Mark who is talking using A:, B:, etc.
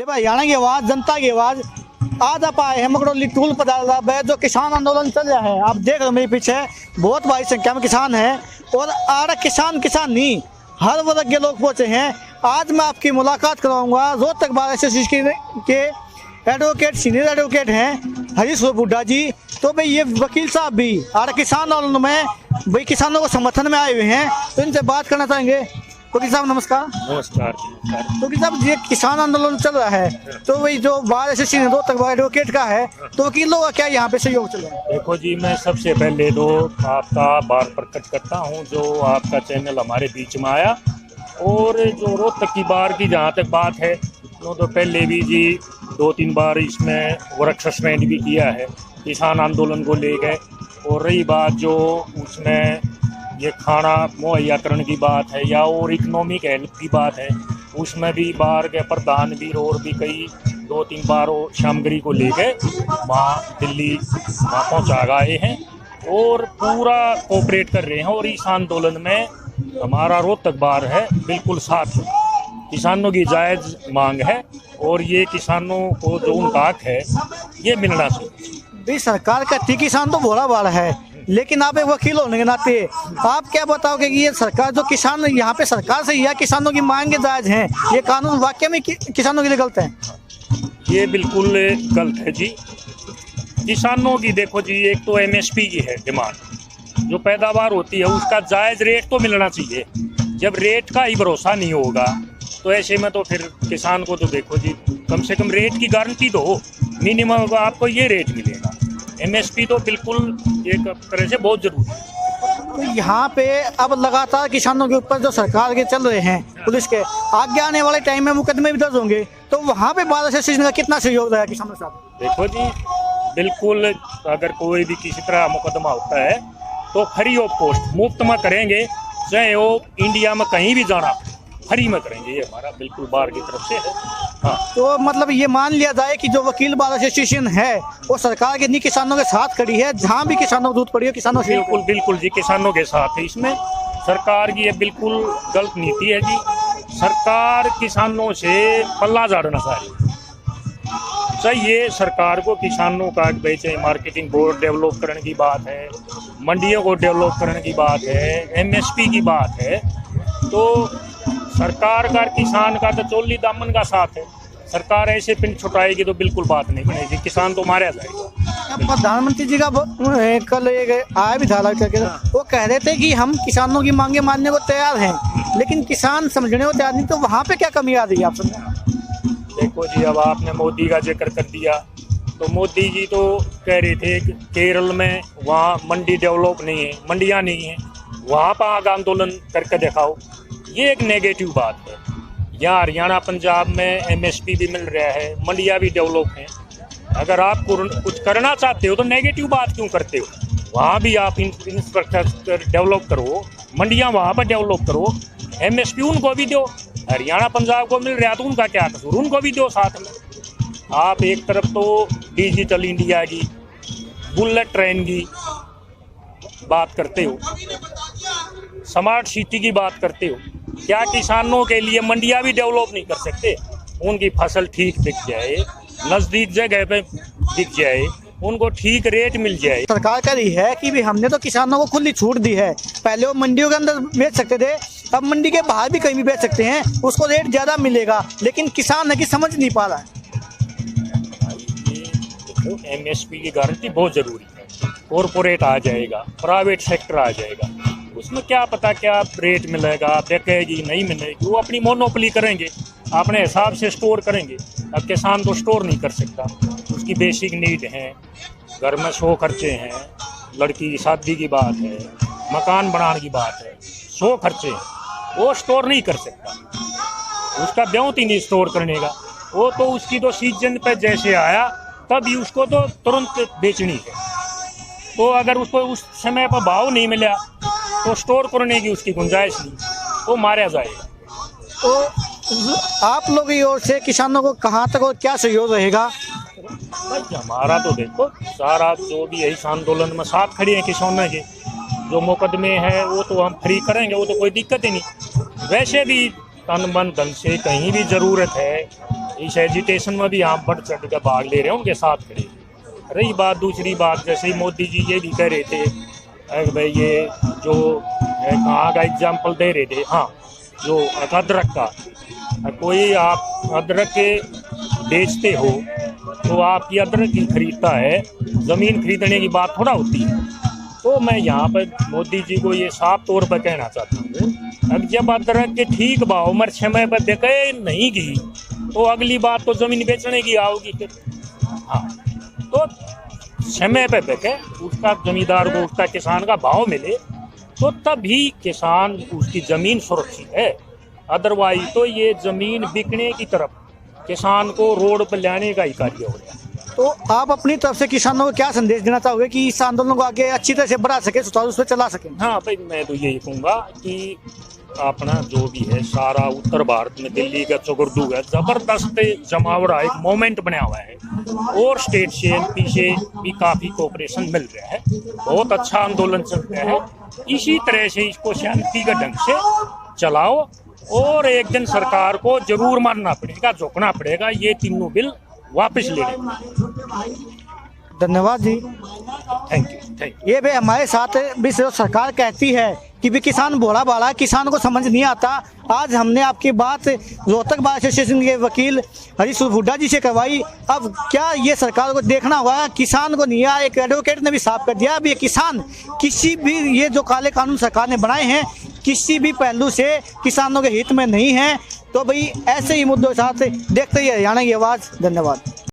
A: भाई हरियाणा की आवाज, जनता की आवाज। आज आप आए हैं मकड़ौली टूल पर, जो किसान आंदोलन चल रहा है। आप देख रहे हो मेरे पीछे बहुत भारी संख्या में किसान हैं और आड़ा किसान नहीं, हर वर्ग के लोग पहुंचे हैं। आज मैं आपकी मुलाकात कराऊंगा रोहतक बार एसोसिएशन के एडवोकेट, सीनियर एडवोकेट हैं हरीश बुड्ढा जी। तो भाई ये वकील साहब भी आड़ा किसान आंदोलन में भाई किसानों को समर्थन में आए हुए हैं, तो इनसे बात करना चाहेंगे। वकील साहब नमस्कार।
B: नमस्कार।
A: वकील साहब ये किसान आंदोलन चल रहा है, तो वही जो बार एसोसिएशन रोहतक बार एडवोकेट का है, तो वकीलों का क्या यहाँ पे सहयोग चल रहा है?
B: देखो जी, मैं सबसे पहले तो आपका आभार प्रकट करता हूँ जो आपका चैनल हमारे बीच में आया। और जो रोहतक की बार की जहाँ तक बात है, तो पहले भी जी 2-3 बार इसमें वर्क सस्पेंड भी किया है किसान आंदोलन को ले गए। और रही बात जो उसमें ये खाना मुहैया करने की बात है या और इकनॉमिक हेल्प की बात है, उसमें भी बार के प्रधान भी और भी कई 2-3 बार वो शामगिरी को ले गए वहाँ दिल्ली वहाँ पहुँचा गए हैं और पूरा कोऑपरेट कर रहे हैं। और इस आंदोलन में हमारा रोहतक बार है बिल्कुल साथ। किसानों की जायज़ मांग है और ये किसानों को जो उनका हक है ये मिलना चाहिए।
A: भाई सरकार का ठीक किसान तो भोला भाला है, लेकिन आप एक वकील होने के नाते आप क्या बताओगे कि ये सरकार जो किसान यहाँ पे सरकार से या किसानों की मांगे जायज हैं, ये कानून वाकई में किसानों के लिए गलत है?
B: ये बिल्कुल गलत है जी। किसानों की देखो जी, एक तो एमएसपी की है डिमांड, जो पैदावार होती है उसका जायज़ रेट तो मिलना चाहिए। जब रेट का ही भरोसा नहीं होगा तो ऐसे में तो फिर किसान को तो देखो जी कम से कम रेट की गारंटी तो हो, मिनिमम आपको ये रेट मिलेगा। एमएसपी तो बिल्कुल एक तरह से बहुत जरूरी है।
A: तो यहाँ पे अब लगातार किसानों के ऊपर जो सरकार के चल रहे हैं पुलिस के, आगे आने वाले टाइम में मुकदमे भी दर्ज होंगे, तो वहाँ पे बार एसोसिएशन का कितना सहयोग रहेगा किसानों के साथ?
B: देखो जी, बिल्कुल अगर कोई भी किसी तरह मुकदमा होता है तो फ्री ऑफ कॉस्ट मुफ्त में करेंगे, चाहे वो इंडिया में कहीं भी जाना फ्री में करेंगे। ये हमारा बिल्कुल बार की तरफ से है। हाँ, तो
A: मतलब ये मान लिया जाए कि जो वकील बार एसोसिएशन है वो सरकार के नहीं किसानों के साथ खड़ी है, जहाँ भी किसानों को जरूरत पड़ी है किसानों से।
B: बिल्कुल बिल्कुल जी, किसानों के साथ है। इसमें सरकार की ये बिल्कुल गलत नीति है जी। सरकार किसानों से पल्ला झाड़ना चाहिए। सरकार को किसानों का चाहे मार्केटिंग बोर्ड डेवलप करने की बात है, मंडियों को डेवलप करने की बात है, एमएसपी की बात है, तो सरकार का किसान का तो चोली दामन का साथ है। सरकार ऐसे पिंड छुटाएगी तो बिल्कुल बात नहीं बनेगी, किसान तो मारा जाएगा।
A: प्रधानमंत्री जी का कल आया भी था करके, वो कह रहे थे कि हम किसानों की मांगे मानने को तैयार हैं, लेकिन किसान समझने को तैयार नहीं। तो वहाँ पे क्या कमी आ रही है आप समझे?
B: देखो जी, अब आपने मोदी का जिक्र कर दिया, तो मोदी जी तो कह रहे थे कि केरल में वहाँ मंडी डेवलप नहीं है, मंडियाँ नहीं है, वहाँ पर आग आंदोलन करके दिखाओ। ये एक नेगेटिव बात है। यहाँ हरियाणा पंजाब में एमएसपी भी मिल रहा है, मंडियाँ भी डेवलप हैं। अगर आप कुछ करना चाहते हो तो नेगेटिव बात क्यों करते हो? वहाँ भी आप इंफ्रास्ट्रक्चर डेवलप करो, मंडियाँ वहाँ पर डेवलप करो, एमएसपी उनको भी दो। हरियाणा पंजाब को मिल रहा है तो उनका क्या कसूर, उनको भी दो साथ में। आप एक तरफ तो डिजिटल इंडिया की, बुलेट ट्रेन की बात करते हो, स्मार्ट सिटी की बात करते हो, क्या किसानों के लिए मंडियाँ भी डेवलप नहीं कर सकते? उनकी फसल ठीक बिक जाए, नज़दीक जगह पे बिक जाए, उनको ठीक रेट मिल जाए।
A: सरकार का ही है कि भी हमने तो किसानों को खुली छूट दी है। पहले वो मंडियों के अंदर बेच सकते थे, अब मंडी के बाहर भी कहीं भी बेच सकते हैं, उसको रेट ज़्यादा मिलेगा, लेकिन किसान है कि समझ नहीं पा रहा है।
B: एमएसपी की गारंटी बहुत जरूरी है। कॉरपोरेट आ जाएगा, प्राइवेट सेक्टर आ जाएगा, उसमें क्या पता क्या रेट मिलेगा, बिकेगी नहीं मिलेगी, वो अपनी मोनोपोली करेंगे, अपने हिसाब से स्टोर करेंगे। अब किसान तो स्टोर नहीं कर सकता, उसकी बेसिक नीड है, घर में 100 खर्चे हैं, लड़की की शादी की बात है, मकान बनाने की बात है, 100 खर्चे हैं, वो स्टोर नहीं कर सकता। उसका ब्योंत ही नहीं स्टोर करने का, वो तो उसकी तो सीजन पे जैसे आया तभी उसको तो तुरंत बेचनी है। तो अगर उसको उस समय पर भाव नहीं मिला तो स्टोर करने की उसकी गुंजाइश नहीं, वो मारा जाएगा।
A: तो आप लोगों की ओर से किसानों को कहाँ तक और क्या सहयोग रहेगा?
B: हमारा तो देखो सारा जो भी इस आंदोलन में साथ खड़े हैं किसानों के, जो मुकदमे हैं वो तो हम फ्री करेंगे, वो तो कोई दिक्कत ही नहीं। वैसे भी तन मन धन से कहीं भी ज़रूरत है इस एजिटेशन में भी हम बढ़ चढ़ कर भाग ले रहे हैं, उनके साथ खड़े। रही बात दूसरी बात, जैसे मोदी जी ये भी कह रहे थे भाई ये जो कहाँ का एग्जाम्पल दे रहे थे, हाँ जो अदरक का, कोई आप अदरक के बेचते हो तो आपकी अदरक ही खरीदता है, ज़मीन खरीदने की बात थोड़ा होती है। तो मैं यहाँ पर मोदी जी को ये साफ तौर पर कहना चाहता हूँ, अब जब अदरक के ठीक भाव में समय पर बिके नहीं गई तो अगली बात तो ज़मीन बेचने की आओगी फिर। हाँ, तो समय पे बिके, उसका जमींदार को, उसका किसान का भाव मिले तो तभी किसान उसकी ज़मीन सुरक्षित है। अदरवाइज तो ये ज़मीन बिकने की तरफ, किसान को रोड पर लाने का ही कार्य हो रहा है।
A: तो आप अपनी तरफ से किसानों को क्या संदेश देना चाहोगे कि इस आंदोलन को आगे अच्छी तरह से बढ़ा सके, सुचारू रूप से चला सके?
B: हाँ भाई, मैं तो यही कहूँगा कि अपना जो भी है सारा उत्तर भारत में, दिल्ली का चुगुर्दू है, जबरदस्त जमावड़ा एक मोमेंट बना हुआ है, और स्टेट से एमपी से भी काफी कोऑपरेशन मिल रहा है, बहुत अच्छा आंदोलन चल रहा है। इसी तरह से इसको शांति के ढंग से चलाओ, और एक दिन सरकार को जरूर मानना पड़ेगा, झुकना पड़ेगा, ये तीनों बिल वापस लेने।
A: धन्यवाद जी,
B: थैंक यू।
A: ये भी हमारे साथ भी सरकार कहती है कि भी किसान भोला भाला, किसान को समझ नहीं आता। आज हमने आपकी बात रोहतक बार एसोसिएशन के वकील हरीश हुड्डा जी से करवाई। अब क्या ये सरकार को देखना होगा, किसान को नहीं आया। एक एडवोकेट ने भी साफ कर दिया, अब ये किसान किसी भी, ये जो काले कानून सरकार ने बनाए हैं किसी भी पहलू से किसानों के हित में नहीं है। तो भाई ऐसे ही मुद्दों के साथ देखते ही हरियाणा की आवाज़। धन्यवाद।